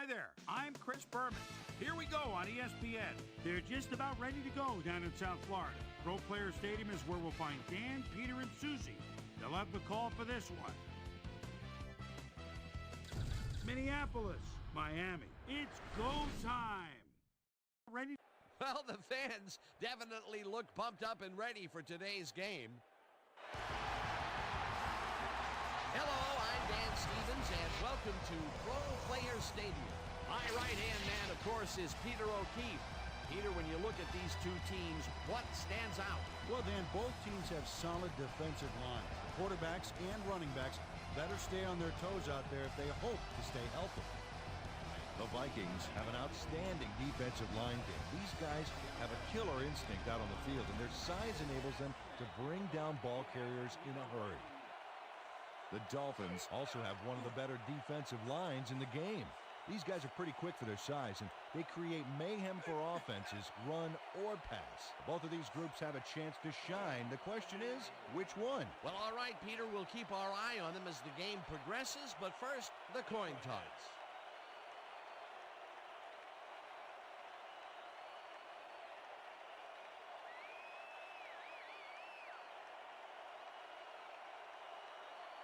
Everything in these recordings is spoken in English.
Hi there, I'm Chris Berman. Here we go on ESPN. They're just about ready to go down in South Florida. Pro Player Stadium is where we'll find Dan, Peter, and Susie. They'll have the call for this one. Minneapolis, Miami. It's go time. Ready? Well, the fans definitely look pumped up and ready for today's game. Hello, I'm Dan Stevens, and welcome to Pro Player Stadium. My right-hand man, of course, is Peter O'Keefe. Peter, when you look at these two teams, what stands out? Well, Dan, both teams have solid defensive lines. Quarterbacks and running backs better stay on their toes out there if they hope to stay healthy. The Vikings have an outstanding defensive line game. These guys have a killer instinct out on the field, and their size enables them to bring down ball carriers in a hurry. The Dolphins also have one of the better defensive lines in the game. These guys are pretty quick for their size, and they create mayhem for offenses, run or pass. Both of these groups have a chance to shine. The question is, which one? Well, all right, Peter, we'll keep our eye on them as the game progresses, but first, the coin toss.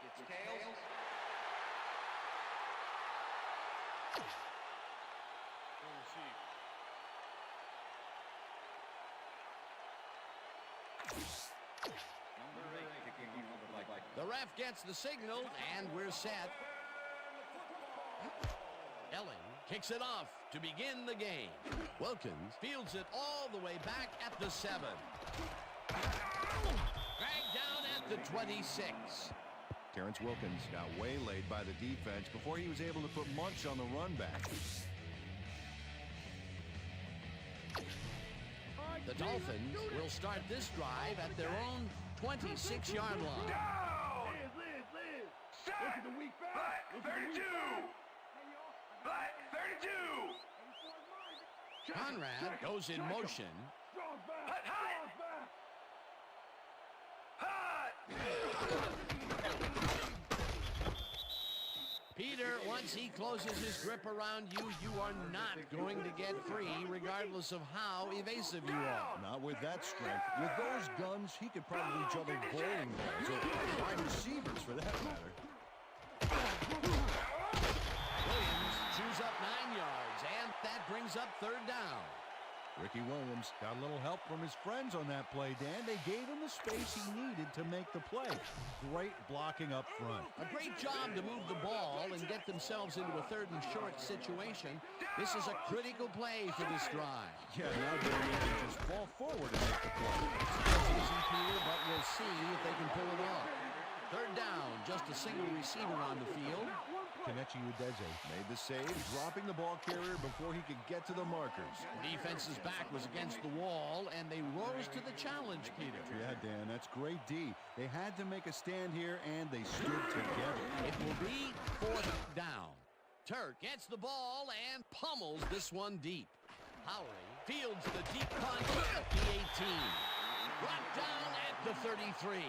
It's tails. The ref gets the signal, and we're set. Elling kicks it off to begin the game. Wilkins fields it all the way back at the 7. Dragged down at the 26. Terrence Wilkins got waylaid by the defense before he was able to put Munch on the run back. The Dolphins will start this drive at their own 26-yard line. Down! Set! Black 32! Black 32! Conrad goes in motion. Hut, hut! Peter, once he closes his grip around you, you are not going to get free, regardless of how evasive you are. Not with that strength. With those guns, he could probably juggle bowling balls or wide receivers for that matter. Williams chews up 9 yards, and that brings up 3rd down. Ricky Williams got a little help from his friends on that play, Dan. They gave him the space he needed to make the play. Great blocking up front. A great job to move the ball and get themselves into a 3rd and short situation. This is a critical play for this drive. Yeah, now they need to just fall forward and make the play. It's easy, Peter, but we'll see if they can pull it off. 3rd down, just a single receiver on the field. Kelechi Udeze made the save, dropping the ball carrier before he could get to the markers. The defense's back was against the wall, and they rose to the challenge, Peter. Yeah, Dan, that's great D. They had to make a stand here, and they stood together. It will be 4th down. Turk gets the ball and pummels this one deep. Howry fields the deep punt at the 18. Brought down at the 33.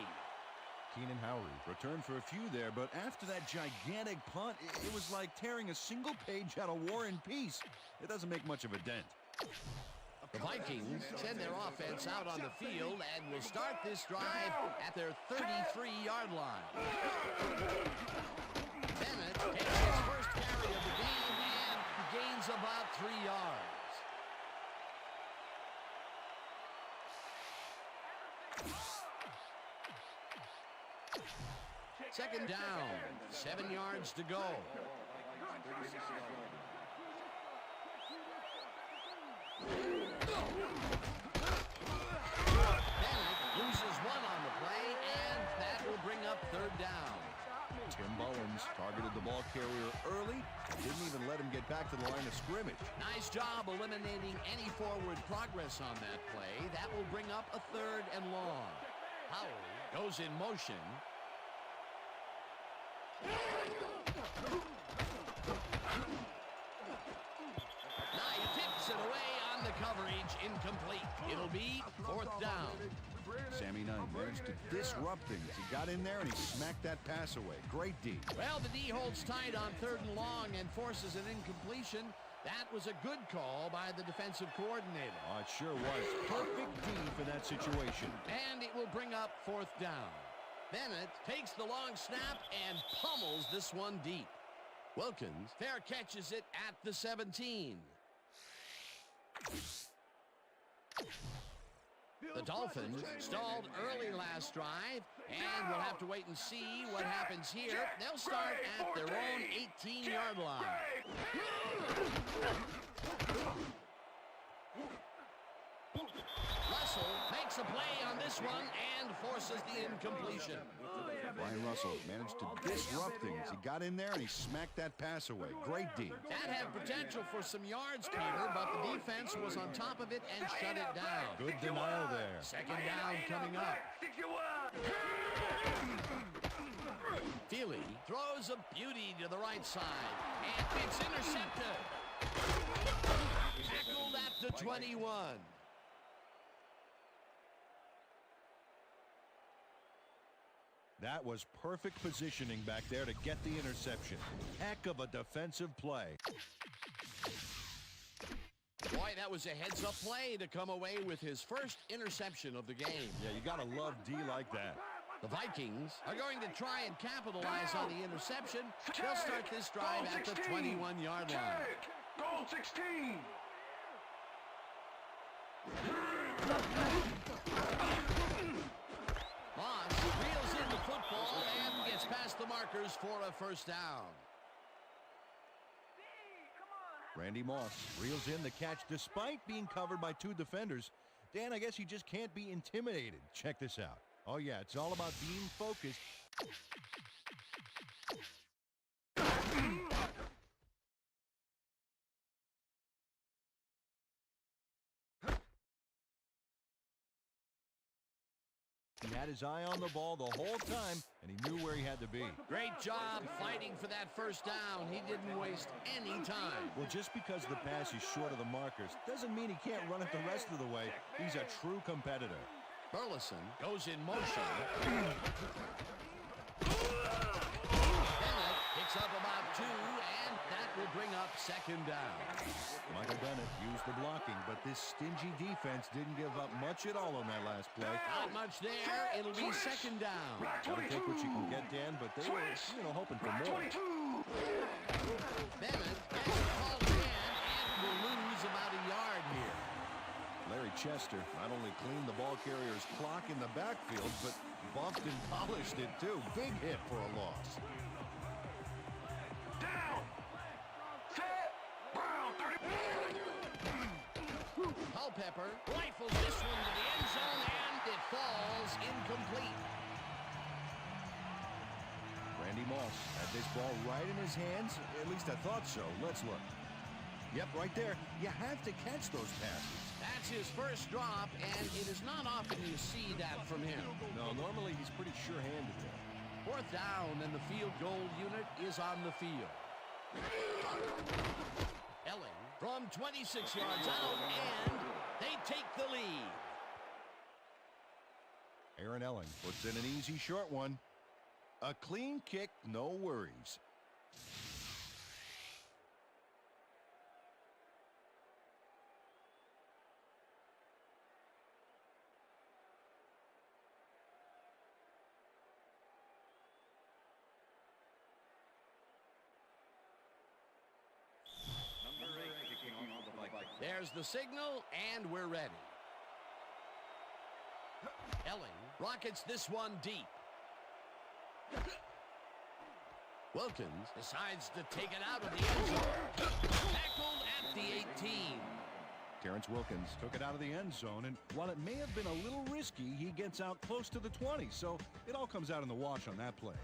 Keenan Howry returned for a few there, but after that gigantic punt, it was like tearing a single page out of War and Peace. It doesn't make much of a dent. The Vikings send their offense out on the field and will start this drive at their 33-yard line. Bennett takes his first carry of the game and gains about 3 yards. 2nd down, 7 yards to go. Bennett loses 1 on the play, and that will bring up 3rd down. Tim Mullins targeted the ball carrier early, didn't even let him get back to the line of scrimmage. Nice job eliminating any forward progress on that play. That will bring up a 3rd and long. Howard goes in motion. Now he tips it away on the coverage. Incomplete. It'll be 4th down. Sammy 29, managed to disrupt things. He got in there and he smacked that pass away. Great D. Well, the D holds tight on 3rd and long and forces an incompletion. That was a good call by the defensive coordinator. Oh, it sure was. Perfect D for that situation. And it will bring up 4th down. Bennett takes the long snap and pummels this one deep. Wilkins fair catches it at the 17. The Dolphins stalled early last drive, and we'll have to wait and see what happens here. They'll start at their own 18-yard line. Russell makes a play on this one and forces the incompletion. Brian Russell managed to disrupt things. He got in there and he smacked that pass away. Great D. That had potential for some yards, Peter, but the defense was on top of it and shut it down. Good denial there. 2nd down coming up. Feely throws a beauty to the right side, and it's intercepted. Tackled at the 21. That was perfect positioning back there to get the interception. Heck of a defensive play. Boy, that was a heads-up play to come away with his first interception of the game. Yeah, you gotta love D like that. The Vikings are going to try and capitalize on the interception. They'll start this drive at the 21-yard line. Goal 16. Moss reels in the football and gets past the markers for a 1st down. Randy Moss reels in the catch despite being covered by 2 defenders. Dan, I guess he just can't be intimidated. Check this out. Oh, yeah, it's all about being focused. He had his eye on the ball the whole time, and he knew where he had to be. Great job fighting for that 1st down. He didn't waste any time. Well, just because the pass is short of the markers doesn't mean he can't run it the rest of the way. He's a true competitor. Burleson goes in motion. Bennett picks up about 2, and that will bring up 2nd down. Michael Bennett used the blocking, but this stingy defense didn't give up much at all on that last play. Not much there. It'll be 2nd down. Gotta take what you can get, Dan, but they were, hoping for more. Bennett gets the call again and will lose about a yard here. Larry Chester not only cleaned the ball carrier's clock in the backfield, but bumped and polished it too. Big hit for a loss. Down. Set. Brown 30. Culpepper rifles this one to the end zone, and it falls incomplete. Randy Moss had this ball right in his hands. At least I thought so. Let's look. Yep, right there. You have to catch those passes. That's his first drop, and it is not often you see that from him. No, normally he's pretty sure-handed there. 4th down, and the field goal unit is on the field. Elling from 26 yards out, and they take the lead. Aaron Elling puts in an easy short one. A clean kick, no worries. There's the signal, and we're ready. Elling rockets this one deep. Wilkins decides to take it out of the end zone. Tackled at the 18. Terrence Wilkins took it out of the end zone, and while it may have been a little risky, he gets out close to the 20, so it all comes out in the wash on that play.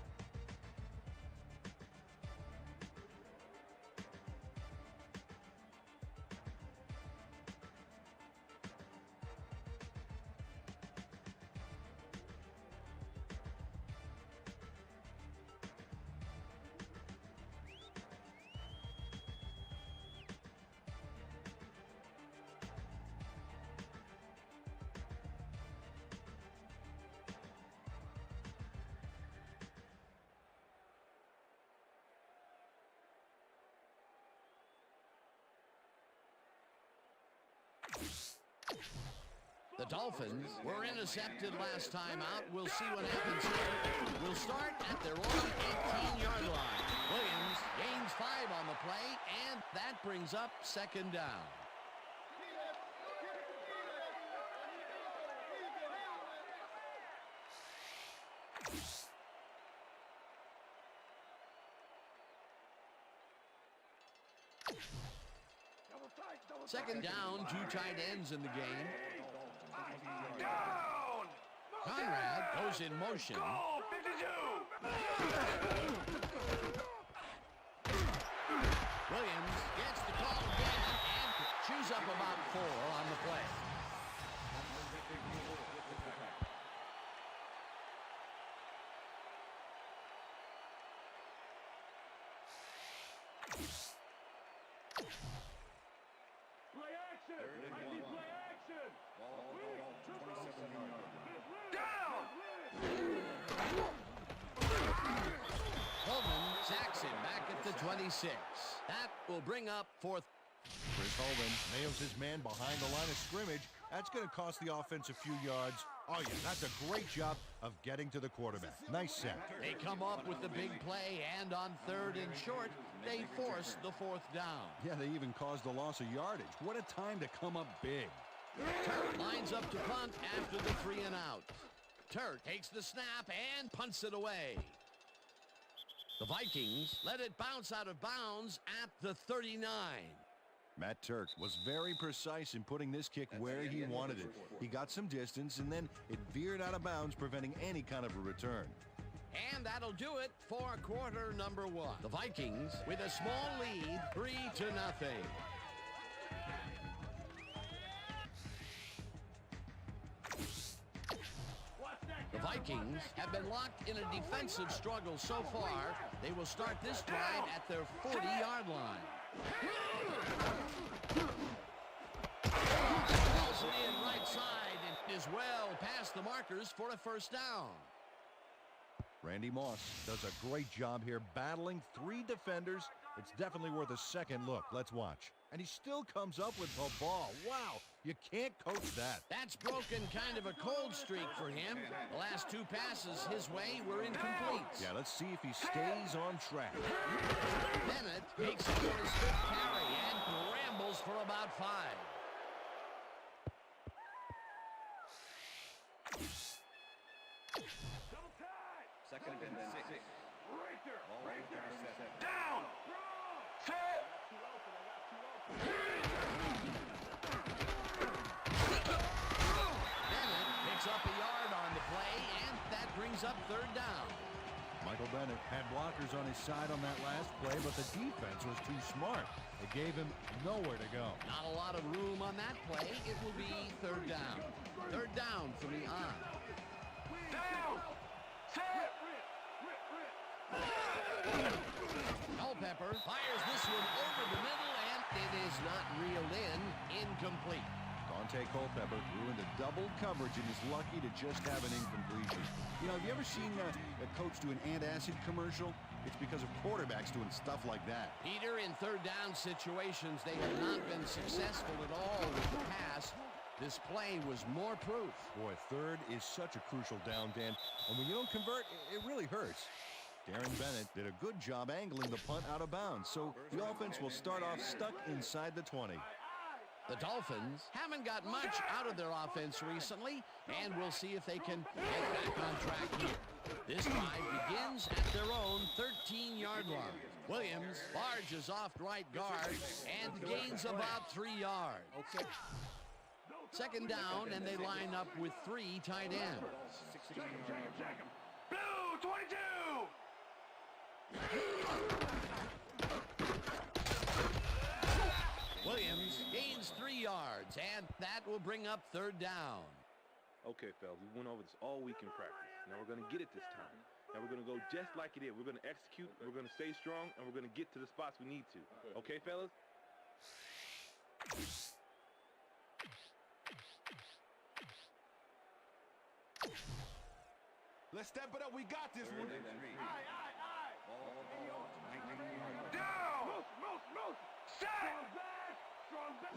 Dolphins were intercepted last time out. We'll see what happens here. We'll start at their own 18-yard line. Williams gains 5 on the play, and that brings up second down. Second down, 2 tight ends in the game. Down! Conrad goes in motion. Goal 52! Williams gets the call again and chews up about 4 on the play. Play action! I need play action! Down! Holman sacks him back at the 26. That will bring up 4th. Chris Holman nails his man behind the line of scrimmage. That's going to cost the offense a few yards. Oh, yeah, that's a great job of getting to the quarterback. Nice set. They come up with the big play, and on 3rd and short, they force the 4th down. Yeah, they even caused a loss of yardage. What a time to come up big. Turk lines up to punt after the 3 and out. Turk takes the snap and punts it away. The Vikings let it bounce out of bounds at the 39. Matt Turk was very precise in putting this kick where he wanted it. He got some distance, and then it veered out of bounds, preventing any kind of a return. And that'll do it for quarter number 1. The Vikings with a small lead, 3-0. The Vikings have been locked in a defensive struggle so far. They will start this drive at their 40-yard line. Balls it in right side and is well past the markers for a first down. Randy Moss does a great job here battling 3 defenders. It's definitely worth a second look. Let's watch. And he still comes up with the ball. Wow, you can't coach that. That's broken kind of a cold streak for him. The last 2 passes his way were incomplete. Yeah, let's see if he stays on track. Bennett makes it for his 5th carry and rambles for about 5. Second and 6. Right there. Right there. Down! Set! Bennett picks up a yard on the play, and that brings up 3rd down. Michael Bennett had blockers on his side on that last play, but the defense was too smart. It gave him nowhere to go. Not a lot of room on that play. It will be 3rd down. 3rd down from the on. Down! Set! Culpepper fires this one over the middle, and it is not reeled in. Incomplete. Dante Culpepper threw into double coverage and is lucky to just have an incompletion. You know, have you ever seen a coach do an antacid commercial? It's because of quarterbacks doing stuff like that. Peter, in 3rd down situations, they have not been successful at all with the pass. This play was more proof. Boy, 3rd is such a crucial down, Dan. And when you don't convert, it really hurts. Darren Bennett did a good job angling the punt out of bounds, so the offense will start off stuck inside the 20. The Dolphins haven't got much out of their offense recently, and we'll see if they can get back on track here. This drive begins at their own 13-yard line. Williams barges off right guard and gains about 3 yards. Okay. Second down, and they line up with 3 tight ends. Blue 22! Williams gains 3 yards, and that will bring up 3rd down. Okay, fellas, we went over this all week in practice. Now we're going to get it this time. Now we're going to go just like it is. We're going to execute, we're going to stay strong, and we're going to get to the spots we need to. Okay, fellas? Let's step it up. We got this one. Aye. Down! Set! Strong back!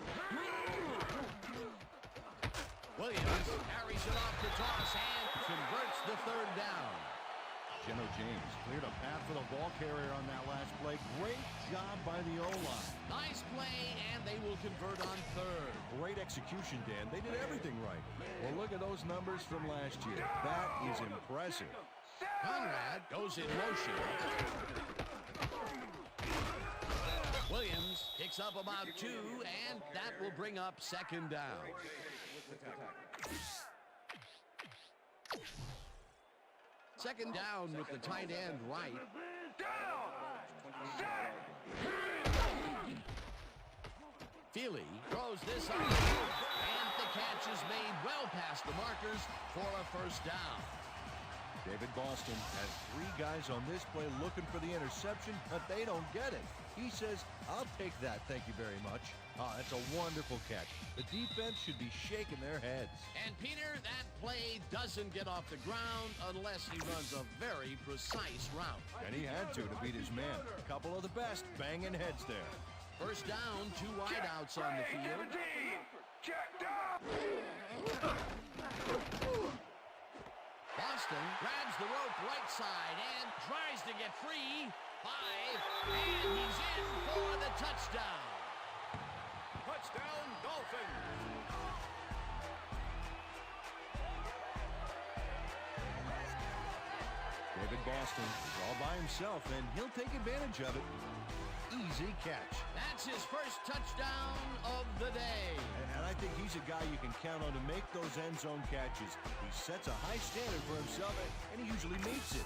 Williams carries it off to toss and converts the third down. Geno James cleared a path for the ball carrier on that last play. Great job by the O-line. Nice play, and they will convert on third. Great execution, Dan. They did everything right. Well, look at those numbers from last year. That is impressive. Conrad goes in motion. Williams picks up about 2, and that will bring up second down. Second down with the tight end right. Feely throws this on the field, and the catch is made well past the markers for a first down. David Boston has 3 guys on this play looking for the interception, but they don't get it. He says, I'll take that, thank you very much. That's a wonderful catch. The defense should be shaking their heads. And, Peter, that play doesn't get off the ground unless he runs a very precise route. And he had to beat his man. A couple of the best banging heads there. First down, 2 wideouts on the field. Boston grabs the rope right side and tries to get free. 5, and he's in for the touchdown. Touchdown, Dolphins. David Boston is all by himself, and he'll take advantage of it. Easy catch. That's his first touchdown of the day. And I think he's a guy you can count on to make those end zone catches. He sets a high standard for himself, and he usually meets it.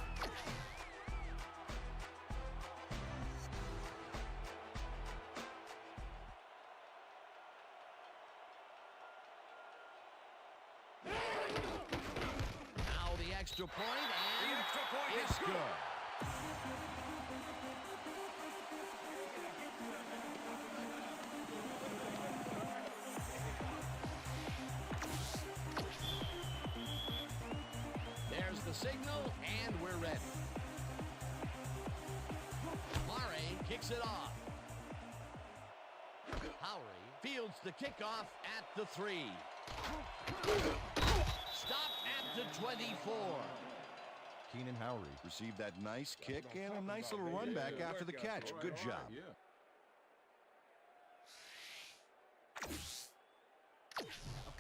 Now the extra point, and it's good. There's the signal, and we're ready. Murray kicks it off. Howery fields the kickoff at the 3. Stop at the 24. Keenan Howery received that nice kick and a nice little run back after the catch. Good job.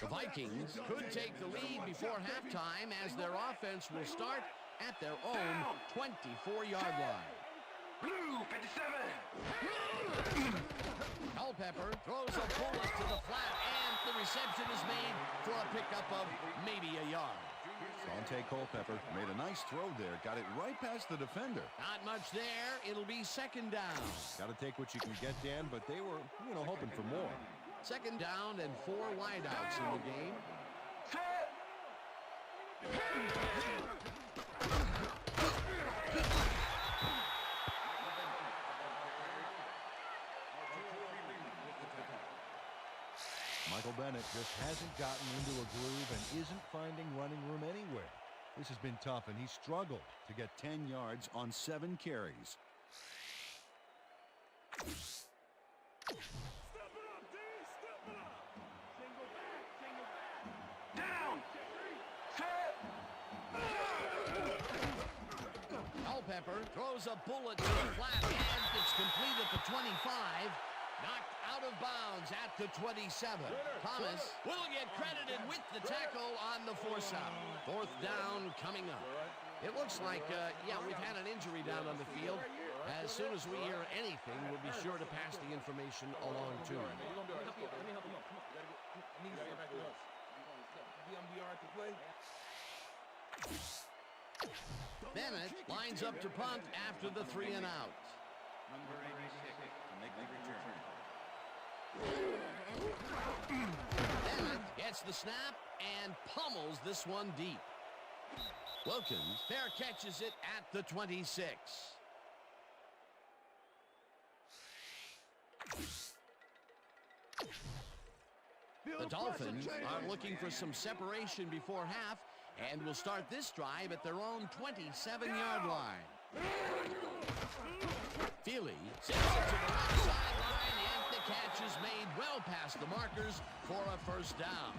The Vikings could take the lead before halftime as their offense will start at their own 24-yard line. Blue 57. Culpepper throws a bullet to the flat, and the reception is made for a pickup of maybe a yard. Dante Culpepper made a nice throw there. Got it right past the defender. Not much there. It'll be second down. Got to take what you can get, Dan, but they were, hoping for more. Second down and 4 wideouts in the game. Michael Bennett just hasn't gotten into a groove and isn't finding running room anywhere. This has been tough, and he struggled to get 10 yards on 7 carries. Culpepper throws a bullet to the flat, and it's complete at the 25. Knocked out of bounds at the 27. Thomas will get credited with the tackle on the force out. Fourth down coming up. It looks like, we've had an injury down on the field. As soon as we hear anything, we'll be sure to pass the information along to him. Bennett lines up to punt after the 3 and out. Number 86 to make the return. Bennett gets the snap and pummels this one deep. Wilkins fair catches it at the 26. The Dolphins are looking for some separation before half and will start this drive at their own 27-yard line. Feely sends it to the left sideline, and the catch is made well past the markers for a first down.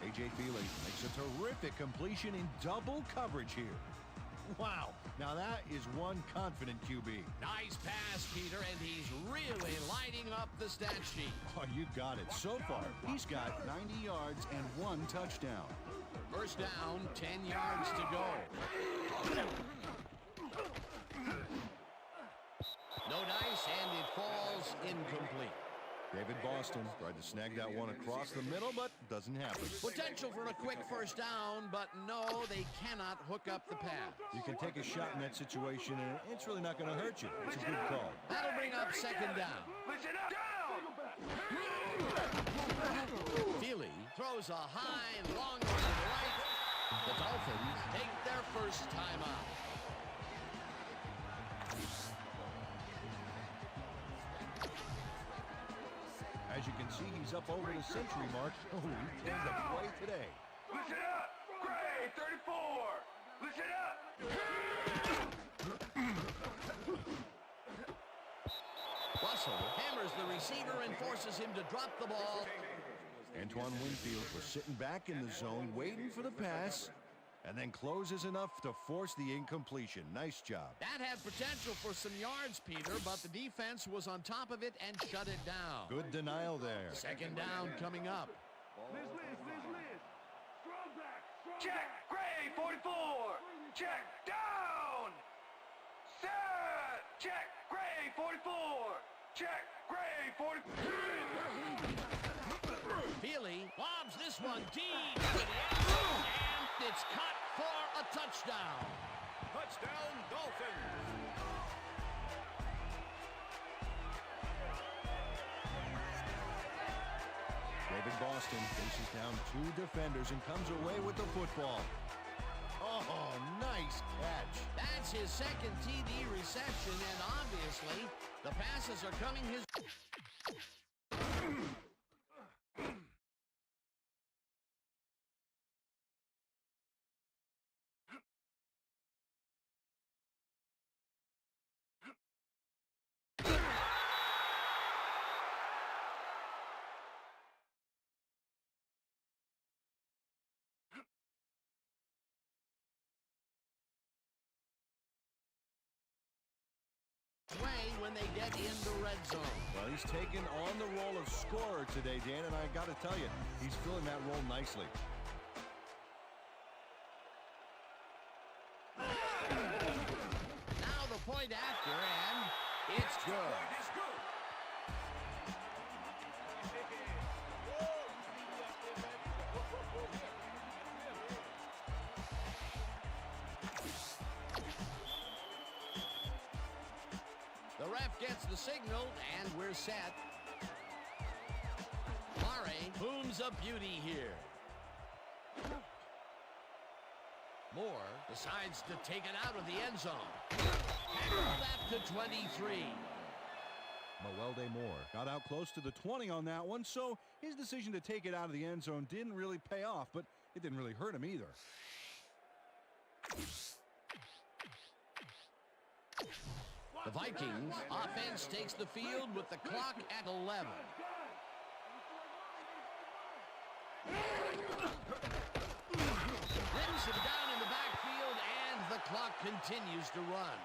A.J. Feely makes a terrific completion in double coverage here. Wow, now that is one confident QB. Nice pass, Peter, and he's really lighting up the stat sheet. Oh, you got it. So far, he's got 90 yards and 1 touchdown. First down, 10 yards to go. No dice, and it falls incomplete. David Boston tried to snag that one across the middle, but doesn't happen. Potential for a quick first down, but no, they cannot hook up the pass. You can take a shot in that situation, and it's really not going to hurt you. It's a good call. That'll bring up second down. Listen up. Down. Feely throws a high and long one to the right. The Dolphins take their first time out. As you can see, he's up over the century mark. Oh, he planned to play today. Listen up. Gray 34. Listen up. Russell hammers the receiver and forces him to drop the ball. Antoine Winfield was sitting back in the zone, waiting for the pass, and then closes enough to force the incompletion. Nice job. That had potential for some yards, Peter, but the defense was on top of it and shut it down. Good denial there. Second down coming up. Liz. Strong back. Check. Gray 44. Check. Down. Set. Check. Gray 44. Check. Gray 44. Feely lobs this one deep to the end zone, and it's caught for a touchdown. Touchdown, Dolphins. David Boston faces down 2 defenders and comes away with the football. Oh, nice catch. That's his second TD reception, and obviously the passes are coming his way when they get in the red zone. Well, he's taken on the role of scorer today, Dan, and I got to tell you, he's filling that role nicely. Now the point after, and it's good. The ref gets the signal, and we're set. Murray booms a beauty here. Moore decides to take it out of the end zone. Tackle that to 23. Mewelde Moore got out close to the 20 on that one, so his decision to take it out of the end zone didn't really pay off, but it didn't really hurt him either. The Vikings offense takes the field with the clock at 11. Brings him down in the backfield, and the clock continues to run.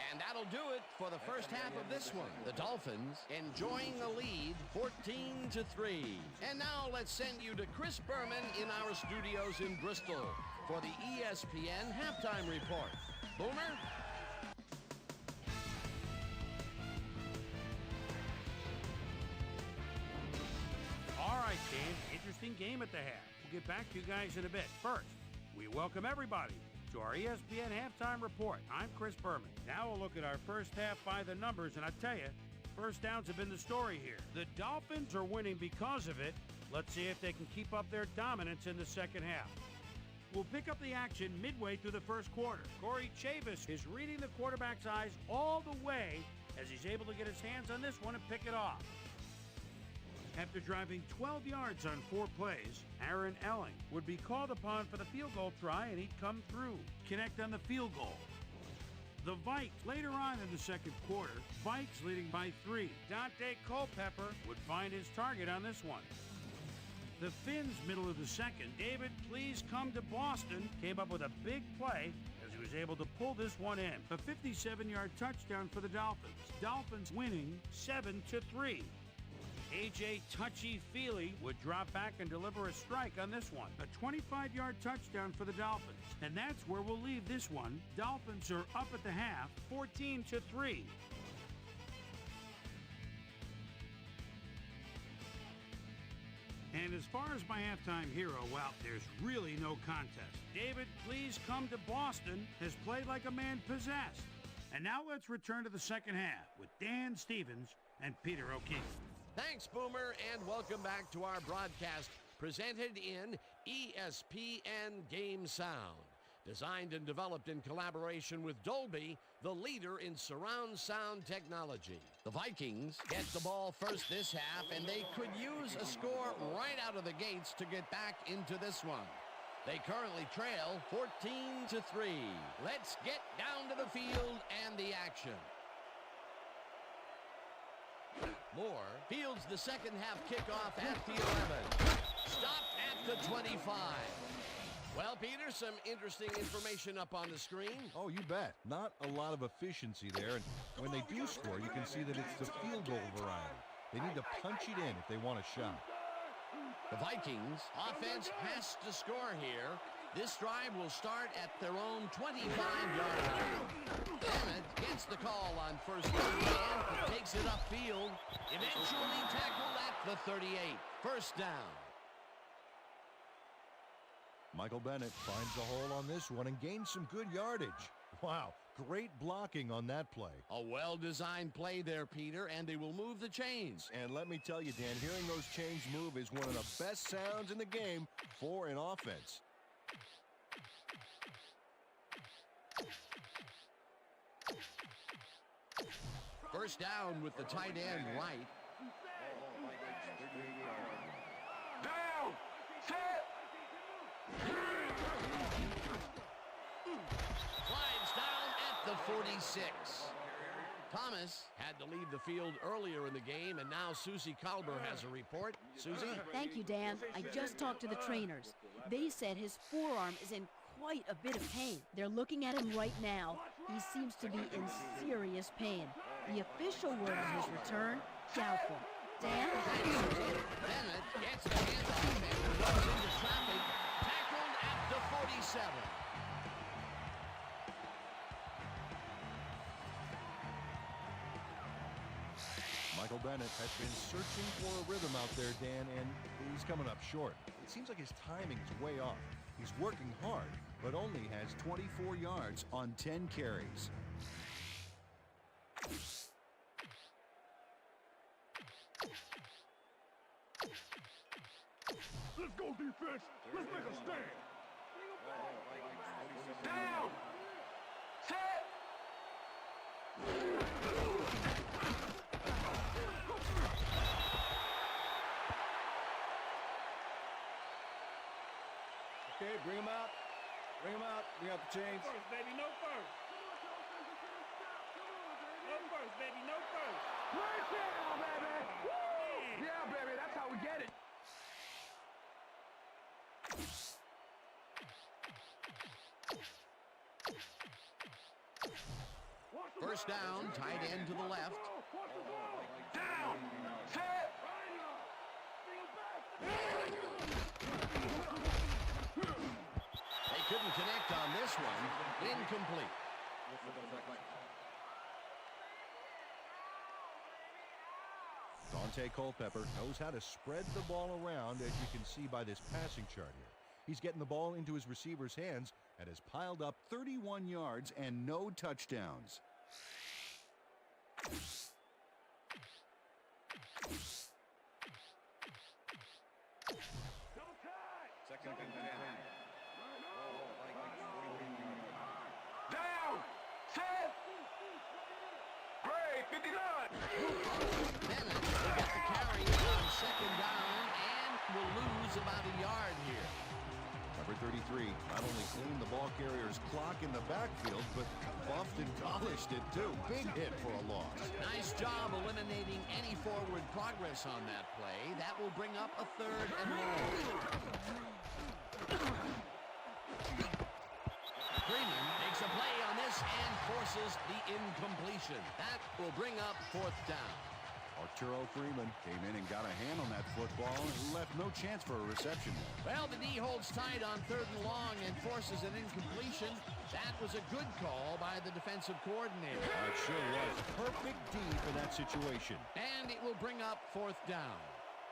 And that'll do it for the first half of this one. The Dolphins enjoying a lead 14-3. And now let's send you to Chris Berman in our studios in Bristol for the ESPN halftime report. Boomer? All right, team. Interesting game at the half. We'll get back to you guys in a bit. First, we welcome everybody to our ESPN halftime report. I'm Chris Berman. Now we'll look at our first half by the numbers, and I tell you, first downs have been the story here. The Dolphins are winning because of it. Let's see if they can keep up their dominance in the second half. We'll pick up the action midway through the first quarter. Corey Chavis is reading the quarterback's eyes all the way as he's able to get his hands on this one and pick it off. After driving 12 yards on 4 plays, Aaron Elling would be called upon for the field goal try, and he'd come through. Connect on the field goal. The Vikes later on in the second quarter, Vikes leading by 3. Dante Culpepper would find his target on this one. The Finns, middle of the second, David, please come to Boston, came up with a big play as he was able to pull this one in. A 57-yard touchdown for the Dolphins. Dolphins winning 7-3. A.J. Touchy-Feely would drop back and deliver a strike on this one. A 25-yard touchdown for the Dolphins. And that's where we'll leave this one. Dolphins are up at the half, 14-3. And as far as my halftime hero, well, there's really no contest. David, please come to Boston, has played like a man possessed. And now let's return to the second half with Dan Stevens and Peter O'Keefe. Thanks, Boomer, and welcome back to our broadcast presented in ESPN Game Sound. Designed and developed in collaboration with Dolby, the leader in surround sound technology. The Vikings get the ball first this half, and they could use a score right out of the gates to get back into this one. They currently trail 14-3. Let's get down to the field and the action. Moore fields the second half kickoff at the 11. Stopped at the 25. Well, Peter, some interesting information up on the screen. Oh, you bet. Not a lot of efficiency there, and when they do score, you can see that it's the field goal variety. They need to punch it in if they want a shot. The Vikings offense has to score here. This drive will start at their own 25-yard line. Emmett gets the call on first down and takes it upfield. Eventually tackled at the 38. First down. Michael Bennett finds the hole on this one and gains some good yardage. Wow, great blocking on that play. A well-designed play there, Peter, and they will move the chains. And let me tell you, Dan, hearing those chains move is one of the best sounds in the game for an offense. First down with the tight end right. Down! Set! Slides down at the 46. Thomas had to leave the field earlier in the game, and now Susie Kalber has a report. Susie? Thank you, Dan. I just talked to the trainers. They said his forearm is in quite a bit of pain. They're looking at him right now. He seems to be in serious pain. The official word on his return, doubtful. Dan? Bennett gets the handoff and runs into traffic. Tackled at the 47. Michael Bennett has been searching for a rhythm out there, Dan, and he's coming up short. It seems like his timing is way off. He's working hard, but only has 24 yards on 10 carries. Let's go, defense! Let's make a stand! Down! Set! Okay, bring him out. Bring him out. Bring out the chains. First, baby, no first. No first, baby, no first. Right there, baby! Woo! Yeah, baby, that's how we get it. First down, tight end to the left. Down! Set! They couldn't connect on this one. Incomplete. Dante Culpepper knows how to spread the ball around, as you can see by this passing chart here. He's getting the ball into his receiver's hands and has piled up 31 yards and no touchdowns. Second and 10. Down! Set! Great! 59! Bennett will get the carry on second down and will lose about a yard here. But Number 33 not only cleaned the ball carrier's clock in the backfield, but buffed and polished it too. Big hit for a loss. Nice job eliminating any forward progress on that play. That will bring up a 3rd and long. Freeman makes a play on this and forces the incompletion. That will bring up 4th down. Arturo Freeman came in and got a hand on that football and left no chance for a reception. Well, the D holds tight on 3rd and long and forces an incompletion. That was a good call by the defensive coordinator. It sure was. Perfect D for that situation. And it will bring up 4th down.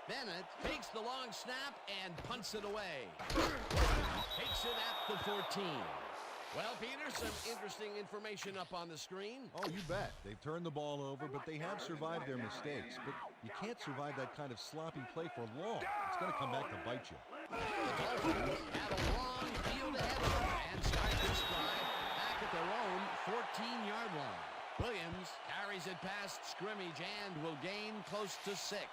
Bennett takes the long snap and punts it away. Takes it at the 14. Well, Peter, some interesting information up on the screen. Oh, you bet. They've turned the ball over, but they have survived their mistakes. But you can't survive that kind of sloppy play for long. It's going to come back to bite you. The Dolphins have a long field ahead of them and start this drive back at their own 14-yard line. Williams carries it past scrimmage and will gain close to 6.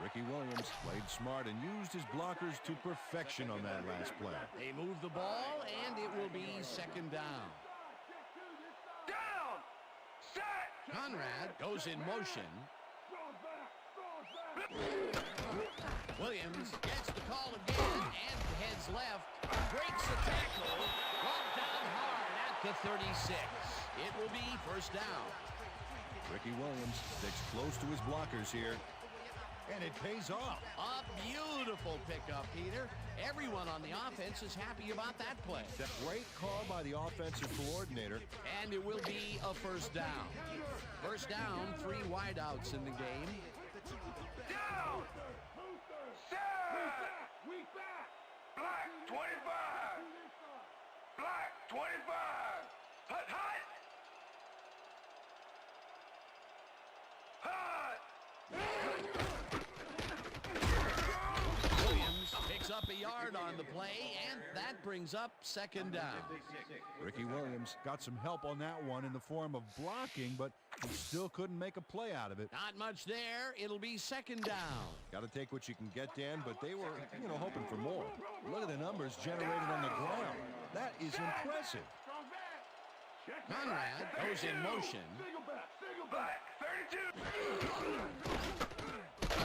Ricky Williams played smart and used his blockers to perfection on that last play. They move the ball, and it will be 2nd down. Conrad goes in motion. Williams gets the call again and heads left. Breaks the tackle. Brought down hard at the 36. It will be 1st down. Ricky Williams sticks close to his blockers here. And it pays off. A beautiful pickup, Peter. Everyone on the offense is happy about that play. That great call by the offensive coordinator. And it will be a 1st down. 1st down, 3 wideouts in the game. Down! Set! We back! Black 25! Black 25! Hut, hut! Hut! Picks up a yard on the play, and that brings up 2nd down. Ricky Williams got some help on that one in the form of blocking, but he still couldn't make a play out of it. Not much there. It'll be 2nd down. Got to take what you can get, Dan, but they were, hoping for more. Look at the numbers generated on the ground. That is impressive. Conrad goes in motion. Black 32!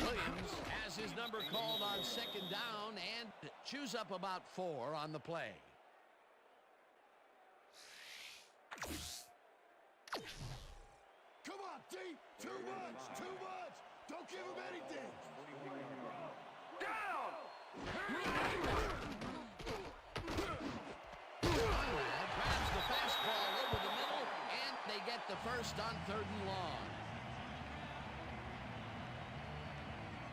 Williams has his number called on 2nd down and chews up about 4 on the play. Come on, D! Too much! Don't give him anything! Down! Conrad grabs the fastball over the middle, and they get the 1st on 3rd and long.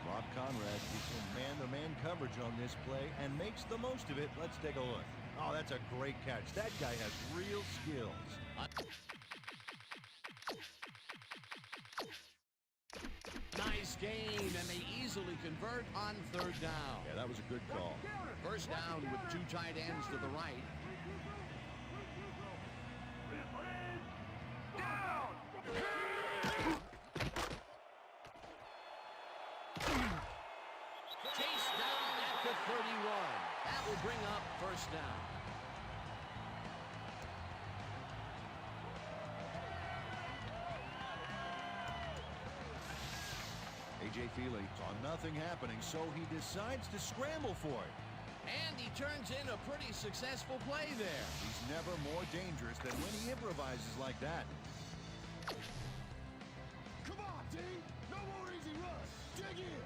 Rob Conrad gets in man-to-man coverage on this play and makes the most of it. Let's take a look. Oh, that's a great catch. That guy has real skills. Nice game, and they easily convert on 3rd down. Yeah, that was a good call. 1st down with 2 tight ends to the right. Down! Chase down at the 31. That will bring up 1st down. A.J. Feely saw nothing happening, so he decides to scramble for it. And he turns in a pretty successful play there. He's never more dangerous than when he improvises like that. Come on, D! No more easy runs! Dig in!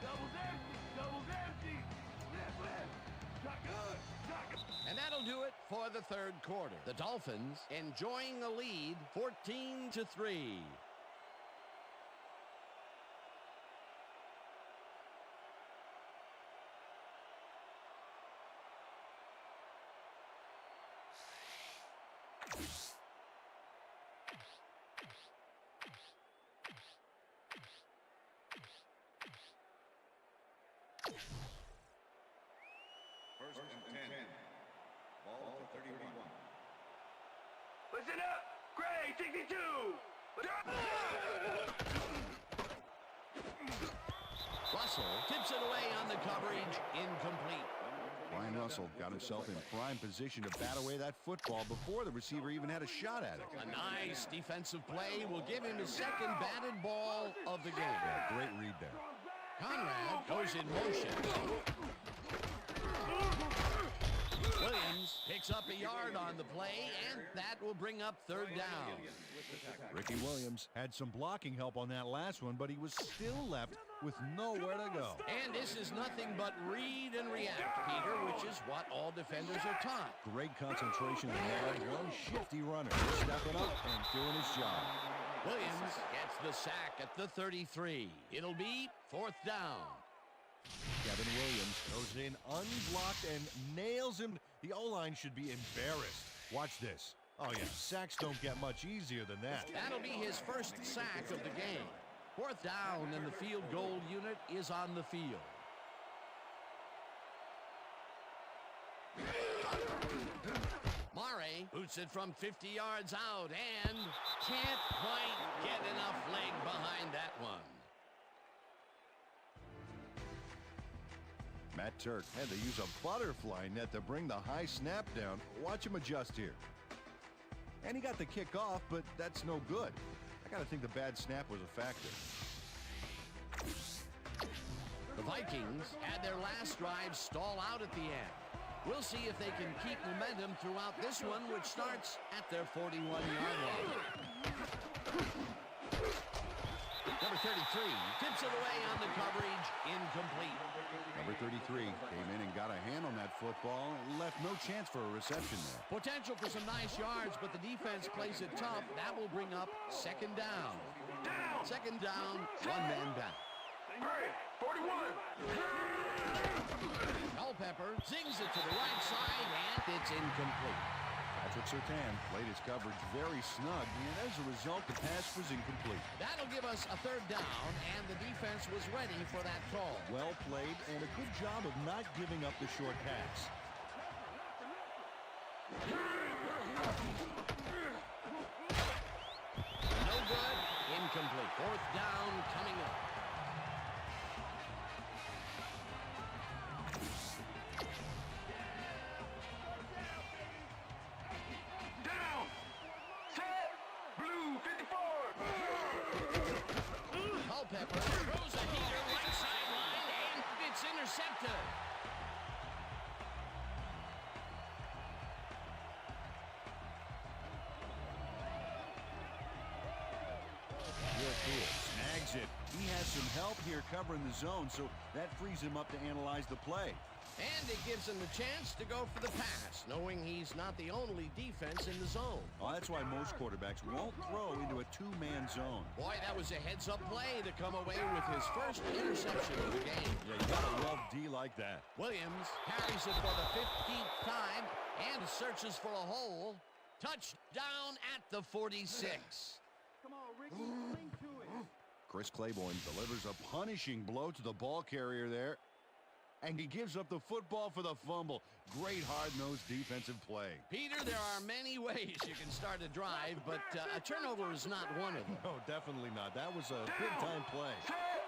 Double empty! Double empty! Left! Shotgun! And that'll do it for the 3rd quarter. The Dolphins enjoying a lead, 14-3. Listen up! Gray 62! Russell tips it away on the coverage, incomplete. Ryan Russell got himself in prime position to bat away that football before the receiver even had a shot at it. A nice defensive play will give him his second batted ball of the game. Yeah, great read there. Conrad goes in motion. Williams picks up a yard on the play, and that will bring up third down. Ricky Williams had some blocking help on that last one, but he was still left with nowhere to go. And this is nothing but read and react, Peter, which is what all defenders are taught. Great concentration in there. One shifty runner stepping up and doing his job. Williams gets the sack at the 33. It'll be fourth down. Kevin Williams goes in unblocked and nails him. The O-line should be embarrassed. Watch this. Oh, yeah, sacks don't get much easier than that. That'll be his first sack of the game. Fourth down, and the field goal unit is on the field. Mare boots it from 50 yards out and can't quite get enough leg behind that one. Matt Turk had to use a butterfly net to bring the high snap down. Watch him adjust here. And he got the kick off, but that's no good. I got to think the bad snap was a factor. The Vikings had their last drive stall out at the end. We'll see if they can keep momentum throughout this one, which starts at their 41-yard line. Number 33 tips it away on the coverage, incomplete. Number 33 came in and got a hand on that football and left no chance for a reception there. Potential for some nice yards, but the defense plays it tough. That will bring up second down. Second down, one man down. 41. Culpepper zings it to the right side, and it's incomplete. Patrick Surtain played his coverage very snug, and as a result, the pass was incomplete. That'll give us a third down, and the defense was ready for that call. Well played, and a good job of not giving up the short pass. No good, incomplete. Fourth down coming up. Culpepper throws a heater right sideline, and it's intercepted. Snags it. He has some help here covering the zone, so that frees him up to analyze the play. And it gives him the chance to go for the pass, knowing he's not the only defense in the zone. Well, that's why most quarterbacks won't throw into a two-man zone. Boy, that was a heads-up play to come away with his first interception of the game. Yeah, you gotta love D like that. Williams carries it for the 15th time and searches for a hole. Touchdown at the 46. Come on, Ricky, cling to it. Chris Claiborne delivers a punishing blow to the ball carrier there. And he gives up the football for the fumble. Great hard-nosed defensive play. Peter, there are many ways you can start a drive, but a turnover is not one of them. No, definitely not. That was a big-time play.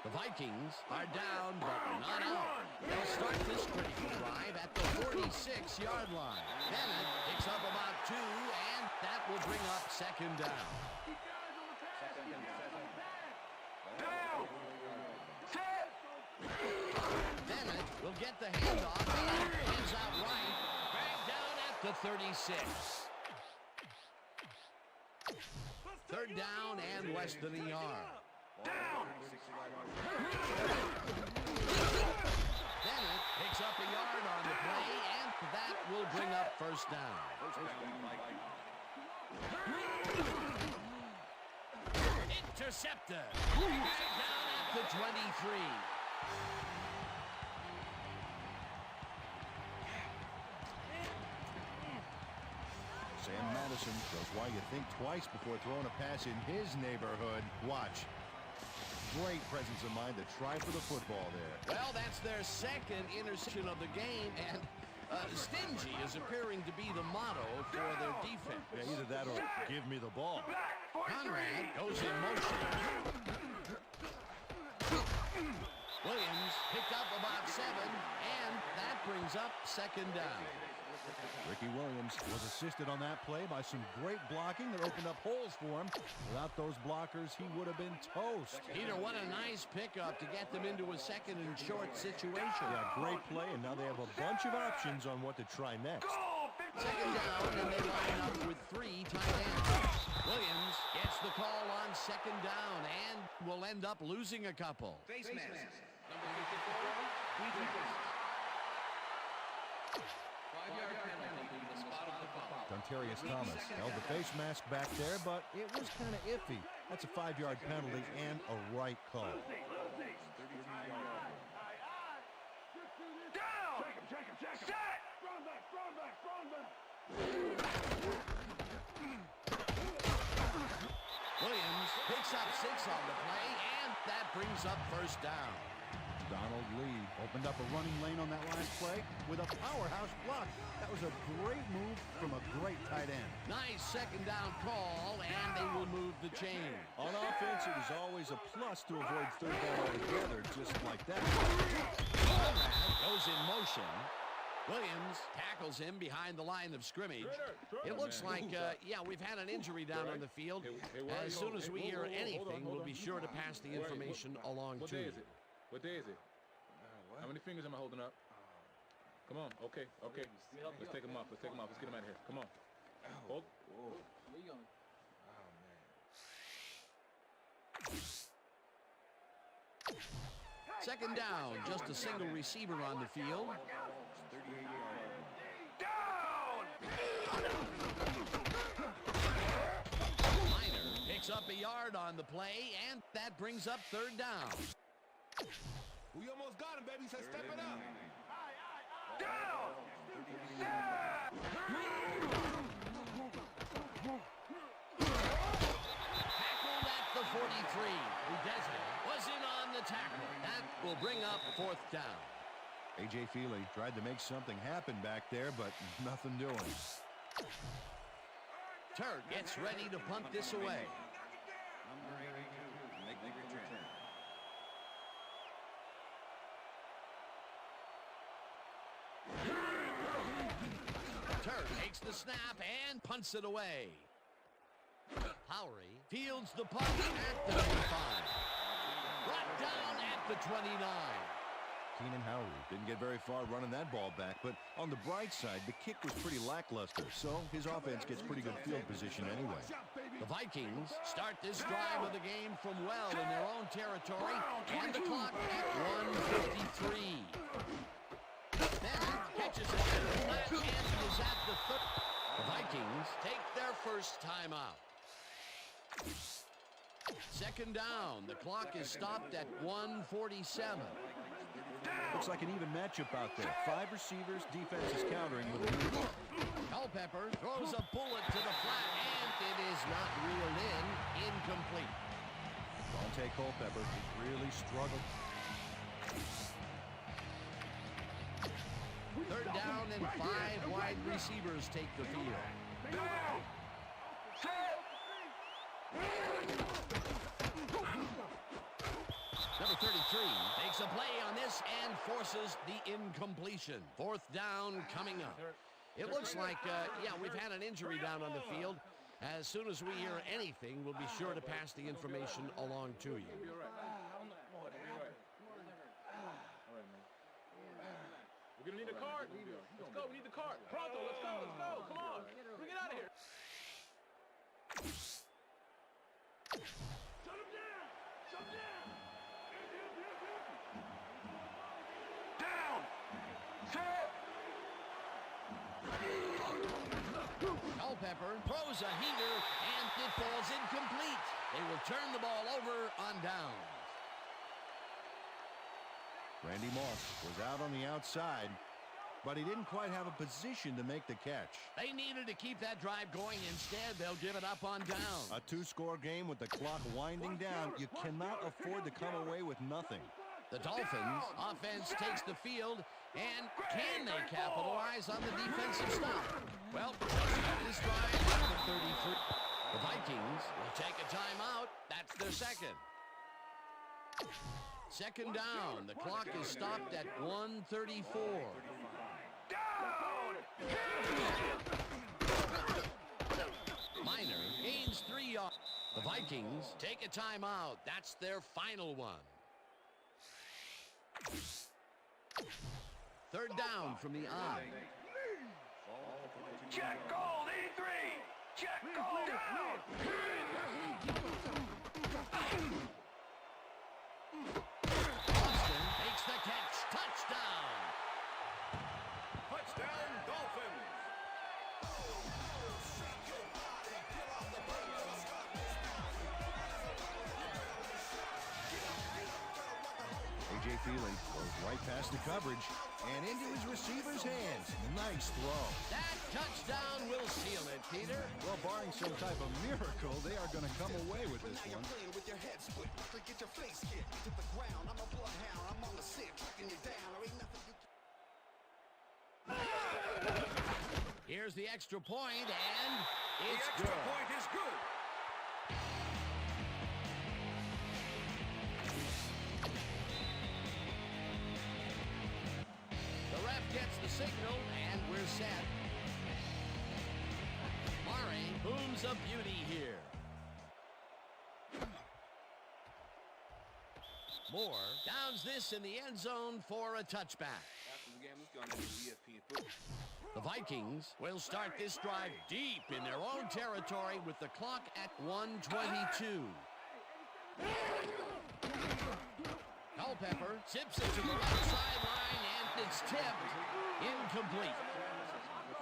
The Vikings are down, but not out. They'll start this critical drive at the 46-yard line. Bennett picks up about 2, and that will bring up second down. Bennett will get the handoff, and hands out right. Dragged down at the 36. Third down and less than a yard. Bennett picks up a yard on the play, and that will bring up first down. Intercepted. Dragged down at the 23. Sam Madison shows why you think twice before throwing a pass in his neighborhood. Watch. Great presence of mind to try for the football there. Well, that's their second interception of the game, and stingy is appearing to be the motto for their defense. Yeah, either that or give me the ball. Conrad goes in motion. Williams picked up about 7, and that brings brings up second down. Ricky Williams was assisted on that play by some great blocking that opened up holes for him. Without those blockers, he would have been toast. Peter, what a nice pickup to get them into a second and short situation. Yeah, great play, and now they have a bunch of options on what to try next. Second down, and they line up with 3 tight ends. Williams gets the call on second down and will end up losing a couple. Face mask. Number 54, 5-yard penalty from the spot of the foul. Dontarius Thomas held the face mask back there, but it was kind of iffy. That's a 5-yard penalty and a right call. Check him. Set! Run back. Williams picks up 6 on the play, and that brings up first down. Donald Lee opened up a running lane on that last play with a powerhouse block. That was a great move from a great tight end. Nice second down call, and they will move the chain. On offense, it is always a plus to avoid third down altogether, just like that. Conrad goes in motion. Williams tackles him behind the line of scrimmage. It looks like, we've had an injury down on the field. As soon as we hear anything, we'll be sure to pass the information along to you. What day is it? How many fingers am I holding up? Come on. Okay. Let's take him off. Let's get him out of here. Come on. Hold. Where you going? Second down, just a single receiver on the field. Minor picks up a yard on the play, and that brings up third down. We almost got him, baby. Step it up. Tackled at the 43. Udeze was in on the tackle. That will bring up fourth down. A.J. Feely tried to make something happen back there, but nothing doing. Turk gets ready to punt this away. Number 82. Make the return. Turk takes the snap and punts it away. Howery fields the punt at the 25. Brought down at the 29. Keenan Howery didn't get very far running that ball back, but on the bright side, the kick was pretty lackluster, so his offense gets pretty good field position anyway. The Vikings start this drive of the game from well in their own territory, and the clock at 1:53. Bennett catches it at the flat end and is at the third. The Vikings take their first timeout. Second down. The clock is stopped at 1:47. Looks like an even matchup out there. 5 receivers, defense is countering with a lead. Culpepper throws a bullet to the flat, and it is not reeled in. Incomplete. Dante Culpepper has really struggled. Third down and 5 wide receivers take the field. Number 33 makes a play on this and forces the incompletion. Fourth down coming up. It looks like, we've had an injury down on the field. As soon as we hear anything, we'll be sure to pass the information along to you. We're gonna need a card. Let's go. We need the card. Pronto. Let's go. Come on. Bring it out of here. Shut him down. Culpepper throws a heater, and it falls incomplete. They will turn the ball over on downs. Randy Moss was out on the outside, but he didn't quite have a position to make the catch. They needed to keep that drive going. Instead, they'll give it up on down. A 2-score game with the clock winding down. You cannot afford to come away with nothing. The Dolphins offense takes the field, and can they capitalize on the defensive stop? Well, this drive at the 33. The Vikings will take a timeout. That's their second. Second down. The clock is stopped at 1:34. Minor gains 3 yards. The Vikings take a timeout. That's their final one. Third down from the I. Check gold, 83! Check gold down! Austin makes the catch. Touchdown! Touchdown, Dolphins! A.J. Feely goes right past the coverage and into his receiver's hands. Nice throw. That touchdown will seal it, Peter. Well, barring some type of miracle, they are going to come away with this one. Here's the extra point, and it's The extra good. point is good. The ref gets the signal, and we're set. Murray booms a beauty here. Moore downs this in the end zone for a touchback. After the game, let's go on to ESPN football. The Vikings will start this drive deep in their own territory with the clock at 1:22. Culpepper zips it to the right sideline, and it's tipped. Incomplete.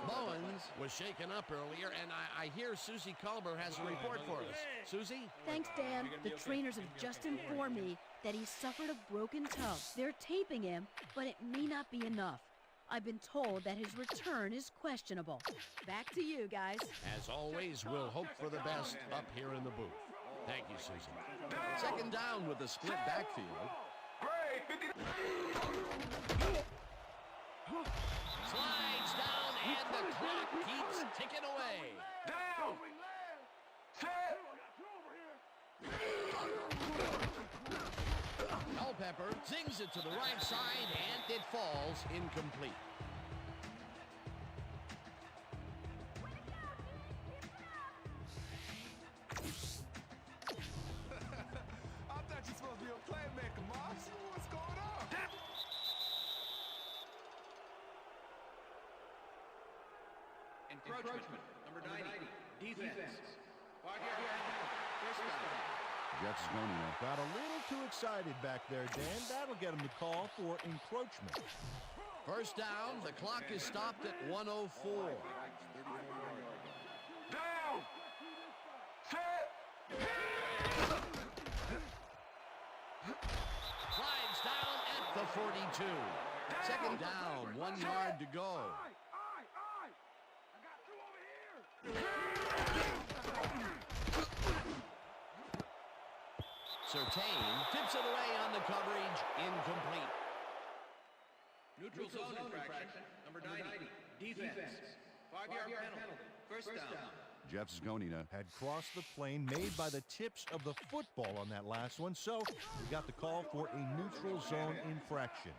Bowens was shaken up earlier, and I hear Susie Culber has a report for us. Susie? Thanks, Dan. The trainers have just informed me that he suffered a broken toe. They're taping him, but it may not be enough. I've been told that his return is questionable. Back to you, guys. As always, we'll hope for the best up here in the booth. Thank you, Susie. Second down with a split backfield. Slides down, and the clock keeps ticking away. Down! Set! Culpepper zings it to the right side, and it falls incomplete. I thought you were supposed to be a playmaker, Moss. What's going on? Encroachment. Number 90. Defense. 5-yard penalty. First down. Jeff Sconio got a little too excited back there, Dan. That'll get him to call for encroachment. First down, the clock is stopped at 1:04. Down! Set! Slides down at the 42. Second down, 1 yard to go. I got two over here! Surtain tips it away on the coverage, incomplete. Neutral zone infraction. Number 90. Defense. 5-yard penalty. First down. Jeff Sconina had crossed the plane made by the tips of the football on that last one, so we got the call for a neutral zone infraction.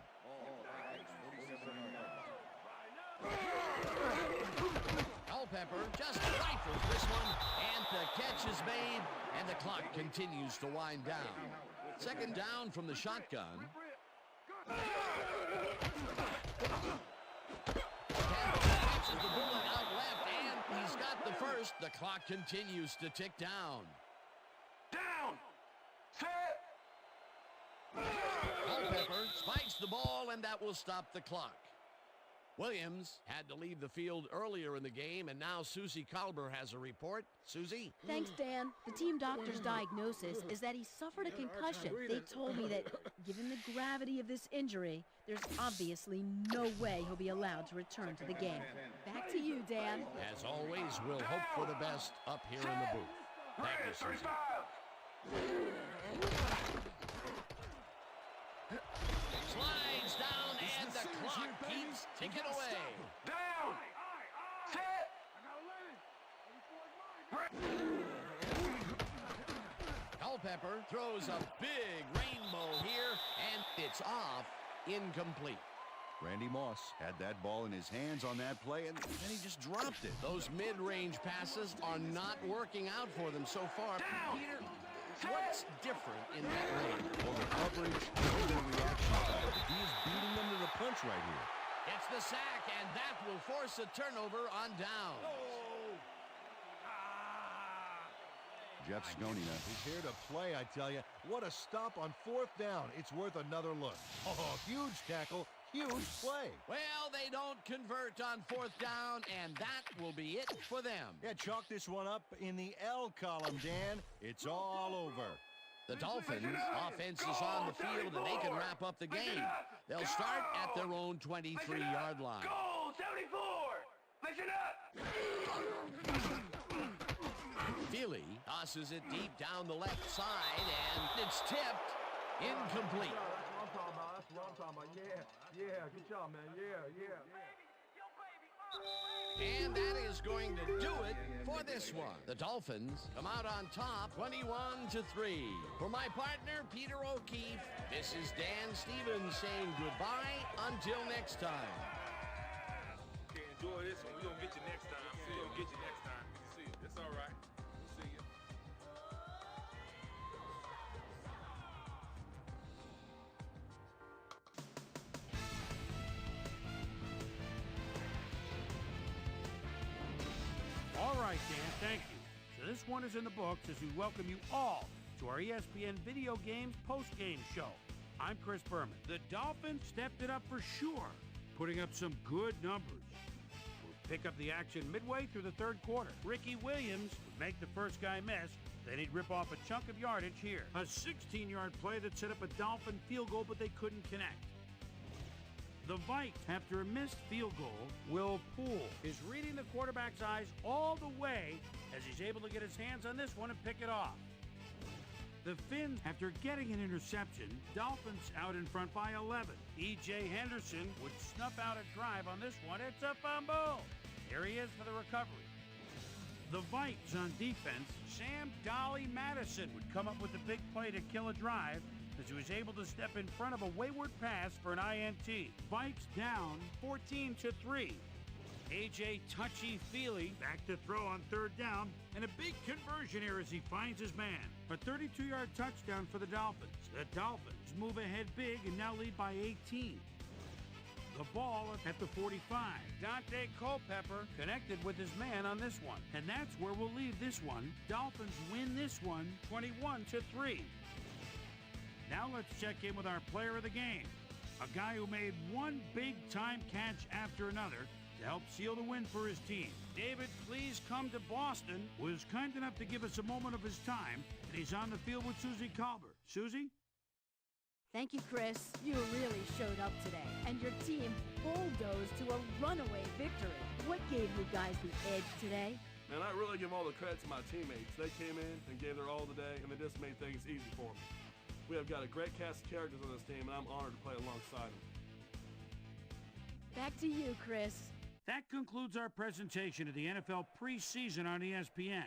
Culpepper just rifles this one, and the catch is made, and the clock continues to wind down. Second down from the shotgun. Catches the bullet out left, and he's got the first. The clock continues to tick down. Down! Set! Culpepper spikes the ball, and that will stop the clock. Williams had to leave the field earlier in the game, and now Susie Culber has a report. Susie? Thanks, Dan. The team doctor's diagnosis is that he suffered a concussion. They told me that, given the gravity of this injury, there's obviously no way he'll be allowed to return to the game. Back to you, Dan. As always, we'll hope for the best up here in the booth. Thank you, Susie. Slides down, and the clock keeps ticking away. Down! Set! Culpepper throws a big rainbow here, and it's off, incomplete. Randy Moss had that ball in his hands on that play, and then he just dropped it. Those mid-range passes are not working out for them so far. Peter, what's different in that range? Well, the coverage and the reaction time. He is beating them to the punch right here. It's the sack, and that will force a turnover on down. Jeff Sconina is here to play, I tell you. What a stop on 4th down. It's worth another look. Oh, huge tackle, huge play. Well, they don't convert on 4th down, and that will be it for them. Yeah, chalk this one up in the L column, Dan. It's all over. The Dolphins' offense is on the field, and they can wrap up the game. They'll start at their own 23-yard line. Goal, 74! Listen up! Feely tosses it deep down the left side, and it's tipped. Incomplete. That's what I'm talking about. Yeah, good job, man. Yeah. And that is going to do it for this one. The Dolphins come out on top, 21-3. For my partner, Peter O'Keefe, this is Dan Stevens saying goodbye until next time. Okay, enjoy this one. We're going to get you next time. We're going to get you next time. See you. It's all right. We'll see you. All right, Dan, thank you. So this one is in the books as we welcome you all to our ESPN Video Games post-game show. I'm Chris Berman. The Dolphins stepped it up for sure, putting up some good numbers. We'll pick up the action midway through the third quarter. Ricky Williams would make the first guy miss, then he'd rip off a chunk of yardage here. A 16-yard play that set up a Dolphin field goal, but they couldn't connect. The Vikings, after a missed field goal, Will Poole is reading the quarterback's eyes all the way as he's able to get his hands on this one and pick it off. The Finns, after getting an interception, Dolphins out in front by 11. E.J. Henderson would snuff out a drive on this one. It's a fumble. Here he is for the recovery. The Vikings on defense, Sam Dolly Madison would come up with the big play to kill a drive as he was able to step in front of a wayward pass for an INT. Vikes down 14-3. A.J. Touchy-Feely back to throw on third down, and a big conversion here as he finds his man. A 32-yard touchdown for the Dolphins. The Dolphins move ahead big and now lead by 18. The ball at the 45. Dante Culpepper connected with his man on this one. And that's where we'll leave this one. Dolphins win this one 21-3. Now let's check in with our player of the game. A guy who made one big-time catch after another to help seal the win for his team. David, please come to Boston, was kind enough to give us a moment of his time, and he's on the field with Susie Colbert. Susie? Thank you, Chris. You really showed up today, and your team bulldozed to a runaway victory. What gave you guys the edge today? Man, I really give all the credit to my teammates. They came in and gave their all today, and they just made things easy for me. We have got a great cast of characters on this team, and I'm honored to play alongside them. Back to you, Chris. That concludes our presentation of the NFL preseason on ESPN,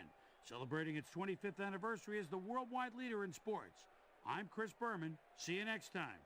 celebrating its 25th anniversary as the worldwide leader in sports. I'm Chris Berman. See you next time.